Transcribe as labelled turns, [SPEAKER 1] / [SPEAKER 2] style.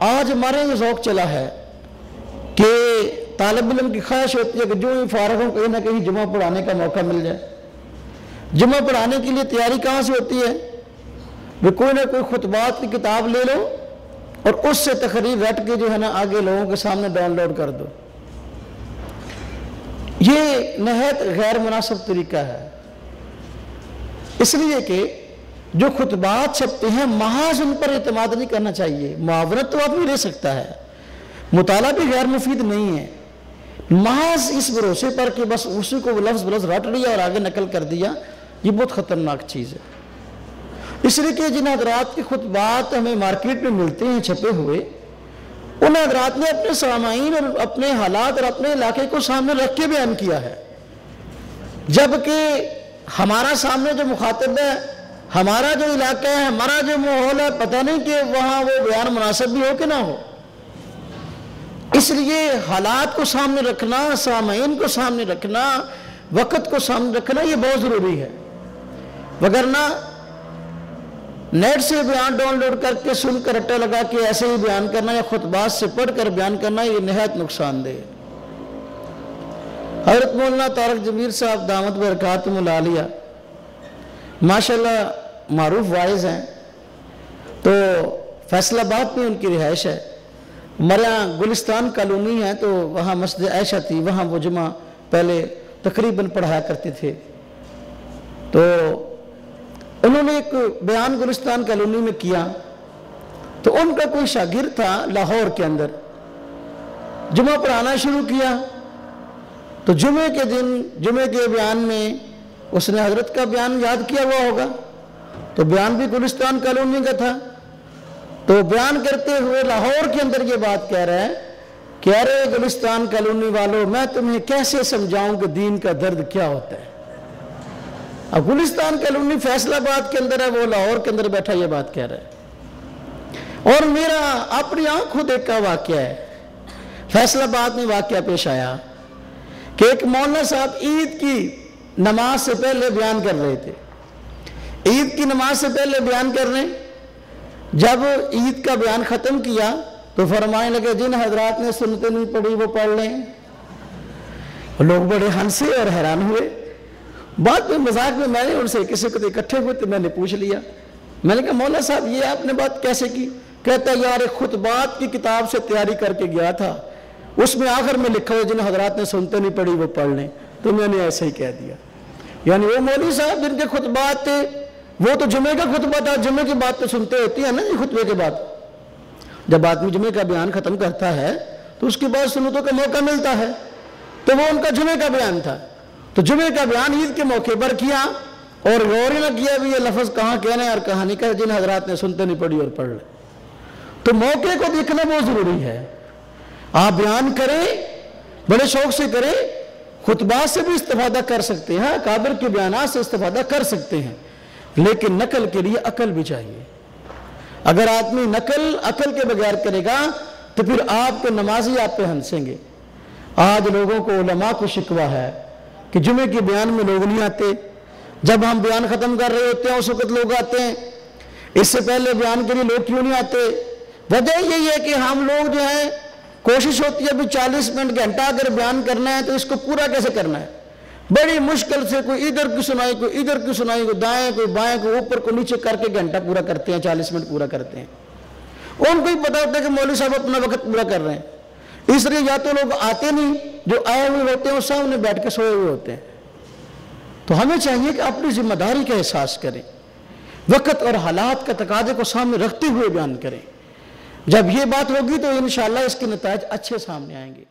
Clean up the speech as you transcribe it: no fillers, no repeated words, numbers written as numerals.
[SPEAKER 1] آج ہمارے یہ ذوق چلا ہے کہ طالب علم کی خواہش ہوتی ہے کہ جو ہی فارغ ہوں کہیں نہ کہیں جمعہ پڑھانے کا موقع مل جائے. جمعہ پڑھانے کے لیے تیاری کہاں سے ہوتی ہے؟ وہ کوئی نہ کوئی خطبات کی کتاب لے لو اور اس سے تقریر رٹ کے جو ہے نا آگے لوگوں کے سامنے ڈاؤن لوڈ کر دو. یہ نہایت غیر مناسب طریقہ ہے، اس لیے کہ جو خطبات چھپتے ہیں محض ان پر اعتماد نہیں کرنا چاہیے. معاونت تو آدمی لے سکتا ہے، مطالعہ بھی غیر مفید نہیں ہے. محض اس بھروسے پر کہ بس اسی کو لفظ بلفظ رٹ لیا اور آگے نقل کر دیا، یہ بہت خطرناک چیز ہے. اس لیے کہ جن حضرات کے خطبات ہمیں مارکیٹ میں ملتے ہیں چھپے ہوئے، ان حضرات نے اپنے سامعین اور اپنے حالات اور اپنے علاقے کو سامنے رکھ کے بیان کیا ہے، جبکہ ہمارا سامنے جو مخاطب ہے، ہمارا جو علاقہ ہے، ہمارا جو ماحول ہے، پتہ نہیں کہ وہاں وہ بیان مناسب بھی ہو کہ نہ ہو. اس لیے حالات کو سامنے رکھنا، سامعین کو سامنے رکھنا، وقت کو سامنے رکھنا یہ بہت ضروری ہے. وگرنہ نیٹ سے بیان ڈاؤن لوڈ کر کے سن کر رٹا لگا کے ایسے ہی بیان کرنا یا خطبات سے پڑھ کر بیان کرنا یہ نہایت نقصان دہ. حضرت مولانا طارق جمیل صاحب دامت برکاتہم العالیہ ماشاءاللہ معروف وائز ہیں، تو فیصل آباد میں ان کی رہائش ہے. ہمارے یہاں گلستان کالونی ہے تو وہاں مسجد عائشہ تھی، وہاں وہ جمعہ پہلے تقریباً پڑھایا کرتے تھے. تو انہوں نے ایک بیان گلستان کالونی میں کیا، تو ان کا کوئی شاگرد تھا لاہور کے اندر، جمعہ پڑھانا شروع کیا. تو جمعے کے دن جمعے کے بیان میں اس نے حضرت کا بیان یاد کیا ہوا ہوگا، تو بیان بھی گلستان کالونی کا تھا. تو بیان کرتے ہوئے لاہور کے اندر یہ بات کہہ رہا ہے کہ ارے گلستان کالونی والوں، میں تمہیں کیسے سمجھاؤں کہ دین کا درد کیا ہوتا ہے. اب گلستان کالونی فیصل آباد کے اندر ہے، وہ لاہور کے اندر بیٹھا یہ بات کہہ رہا ہے. اور میرا اپنی آنکھوں دیکھا واقعہ ہے، فیصل آباد میں واقعہ پیش آیا کہ ایک مولانا صاحب عید کی نماز سے پہلے بیان کر رہے تھے. عید کی نماز سے پہلے بیان کر رہے، جب عید کا بیان ختم کیا تو فرمانے لگے جن حضرات نے سنتے نہیں پڑھی وہ پڑھ لیں. لوگ بڑے ہنسے اور حیران ہوئے. بعد میں مذاق میں میں نے ان سے کسی کو اکٹھے ہوئے تو میں نے پوچھ لیا، میں نے کہا مولانا صاحب یہ آپ نے بات کیسے کی؟ کہتا یار خطبات کی کتاب سے تیاری کر کے گیا تھا، اس میں آخر میں لکھا ہوا جن حضرات نے سنتے نہیں پڑھی وہ پڑھ لیں، تو میں نے ایسے ہی کہہ دیا. یعنی وہ مولوی صاحب جن کے خطبات تھے وہ تو جمعے کا خطبہ تھا، جمعے کی بات تو سنتے ہوتی ہے نا جی. خطبے کے بعد جب آدمی جمعے کا بیان ختم کرتا ہے تو اس کے بعد سنتوں کا موقع ملتا ہے، تو وہ ان کا جمعے کا بیان تھا. تو جمعے کا بیان عید کے موقع پر کیا اور غور نہ کیا بھی یہ لفظ کہاں کہنا ہے اور کہاں نہیں کہنا، جن حضرات نے سنتے نہیں پڑھی اور پڑھ لیں. تو موقع کو دیکھنا بہت ضروری ہے. آپ بیان کریں، بڑے شوق سے کریں، خطبات سے بھی استفادہ کر سکتے ہیں، اکابر کے بیانات سے استفادہ کر سکتے ہیں، لیکن نقل کے لیے عقل بھی چاہیے. اگر آدمی نقل عقل کے بغیر کرے گا تو پھر آپ کے نمازی آپ پہ ہنسیں گے. آج لوگوں کو علماء کو شکوہ ہے کہ جمعے کے بیان میں لوگ نہیں آتے، جب ہم بیان ختم کر رہے ہوتے ہیں اس وقت لوگ آتے ہیں، اس سے پہلے بیان کے لیے لوگ کیوں نہیں آتے؟ وجہ یہی ہے کہ ہم لوگ جو ہیں کوشش ہوتی ہے ابھی 40 منٹ گھنٹہ اگر بیان کرنا ہے تو اس کو پورا کیسے کرنا ہے. بڑی مشکل سے کوئی ادھر کی سنائی، کوئی ادھر کی سنائی، کوئی دائیں کوئی بائیں، کوئی اوپر کو نیچے کر کے گھنٹہ پورا کرتے ہیں، 40 منٹ پورا کرتے ہیں. ان کو ہی پتا ہوتا ہے کہ مولوی صاحب اپنا وقت پورا کر رہے ہیں. اس لیے یا تو لوگ آتے نہیں، جو آئے ہوئے ہوتے ہیں وہ سامنے بیٹھ کے سوئے ہوئے ہوتے ہیں. تو ہمیں چاہیے کہ اپنی ذمہ داری کا احساس کریں، وقت اور حالات کا تقاضے کو سامنے رکھتے ہوئے بیان کریں. جب یہ بات ہوگی تو انشاءاللہ اس کے نتائج اچھے سامنے آئیں گے.